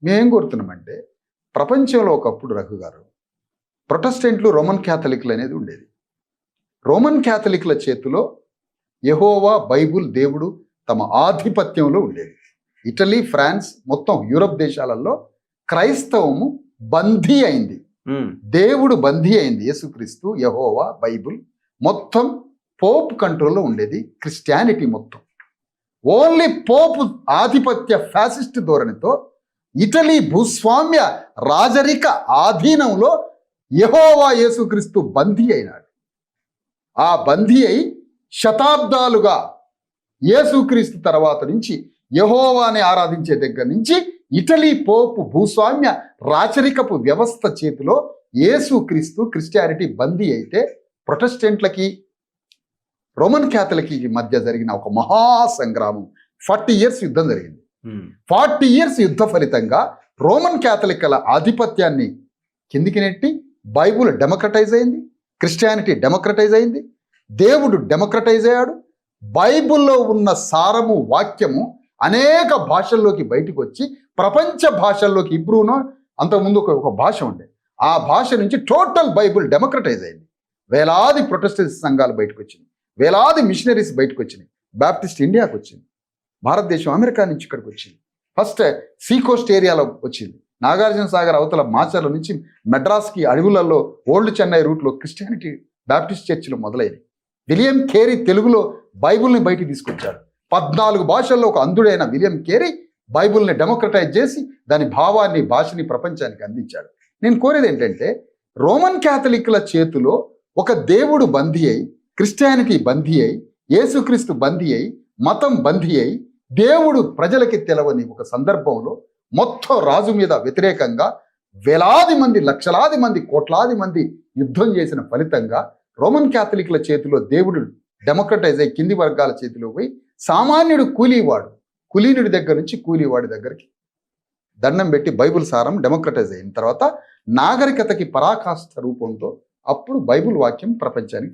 మేమేం కోరుతున్నామంటే ప్రపంచంలో ఒకప్పుడు రఘు గారు ప్రొటెస్టెంట్లు రోమన్ క్యాథలిక్లు అనేది ఉండేది. రోమన్ క్యాథలిక్ల చేతిలో యెహోవా బైబుల్ దేవుడు తమ ఆధిపత్యంలో ఉండేది. ఇటలీ, ఫ్రాన్స్, మొత్తం యూరప్ దేశాలలో క్రైస్తవము బందీ అయింది. దేవుడు బందీ అయింది. యేసుక్రీస్తు, యెహోవా, బైబుల్ మొత్తం పోప్ కంట్రోల్లో ఉండేది. క్రిస్టియానిటీ మొత్తం ఓన్లీ పోప్ ఆధిపత్య ఫ్యాసిస్ట్ ధోరణితో ఇటలీ భూస్వామ్య రాజరిక ఆధీనంలో యెహోవా యేసుక్రీస్తు బందీ అయినాడు. ఆ బందీ అయి శతాబ్దాలుగా యేసుక్రీస్తు తర్వాత నుంచి యెహోవాని ఆరాధించే దగ్గర నుంచి ఇటలీ పోపు భూస్వామ్య రాచరికపు వ్యవస్థ చేతిలో యేసుక్రీస్తు క్రిస్టియానిటీ బందీ అయితే ప్రొటెస్టెంట్లకి రోమన్ క్యాథలిక్కి మధ్య జరిగిన ఒక మహా సంగ్రామం 40 years యుద్ధం జరిగింది. 40 years యుద్ధ ఫలితంగా రోమన్ క్యాథలిక్ల ఆధిపత్యాన్ని కిందికి నెట్టి బైబుల్ డెమోక్రటైజ్ అయింది, క్రిస్టియానిటీ డెమోక్రటైజ్ అయింది, దేవుడు డెమోక్రటైజ్ అయ్యాడు. బైబుల్లో ఉన్న సారము వాక్యము అనేక భాషల్లోకి బయటకు వచ్చి ప్రపంచ భాషల్లోకి హిబ్రూనో అంతకుముందు ఒక భాష ఉండే ఆ భాష నుంచి టోటల్ బైబుల్ డెమోక్రటైజ్ అయింది. వేలాది ప్రొటెస్టెంట్ సంఘాలు బయటకు వచ్చింది, వేలాది మిషనరీస్ బయటకు వచ్చినాయి. బాప్టిస్ట్ ఇండియాకి వచ్చింది, భారతదేశం అమెరికా నుంచి ఇక్కడికి వచ్చింది. ఫస్ట్ సీకోస్ట్ ఏరియాలో వచ్చింది. నాగార్జున సాగర్ అవతల మాచర్ల నుంచి మెడ్రాస్కి అడవులలో ఓల్డ్ చెన్నై రూట్లో క్రిస్టియానిటీ బాప్టిస్ట్ చర్చిలు మొదలైనవి. విలియం కేరీ తెలుగులో బైబుల్ని బయటికి తీసుకొచ్చాడు. 14 భాషల్లో ఒక అంధుడైన విలియం కేరీ బైబుల్ని డెమోక్రటైజ్ చేసి దాని భావాన్ని, భాషని ప్రపంచానికి అందించాడు. నేను కోరేది ఏంటంటే రోమన్ క్యాథలిక్ల చేతిలో ఒక దేవుడు బందీ అయి, క్రిస్టియానిటీ బందీ అయి, యేసుక్రీస్తు బందీ అయి, మతం బందీ అయి, దేవుడు ప్రజలకి తెలవని ఒక సందర్భంలో మొత్తం రాజు మీద వ్యతిరేకంగా వేలాది మంది, లక్షలాది మంది, కోట్లాది మంది యుద్ధం చేసిన ఫలితంగా రోమన్ క్యాథలిక్ల చేతిలో దేవుడు డెమోక్రటైజ్ అయ్యి కింది వర్గాల చేతిలో పోయి సామాన్యుడు కులీనుడి దగ్గర నుంచి కూలీవాడి దగ్గరికి దండం పెట్టి బైబుల్ సారం డెమోక్రటైజ్ అయిన తర్వాత నాగరికతకి పరాకాష్ఠ రూపంతో అప్పుడు బైబుల్ వాక్యం ప్రపంచానికి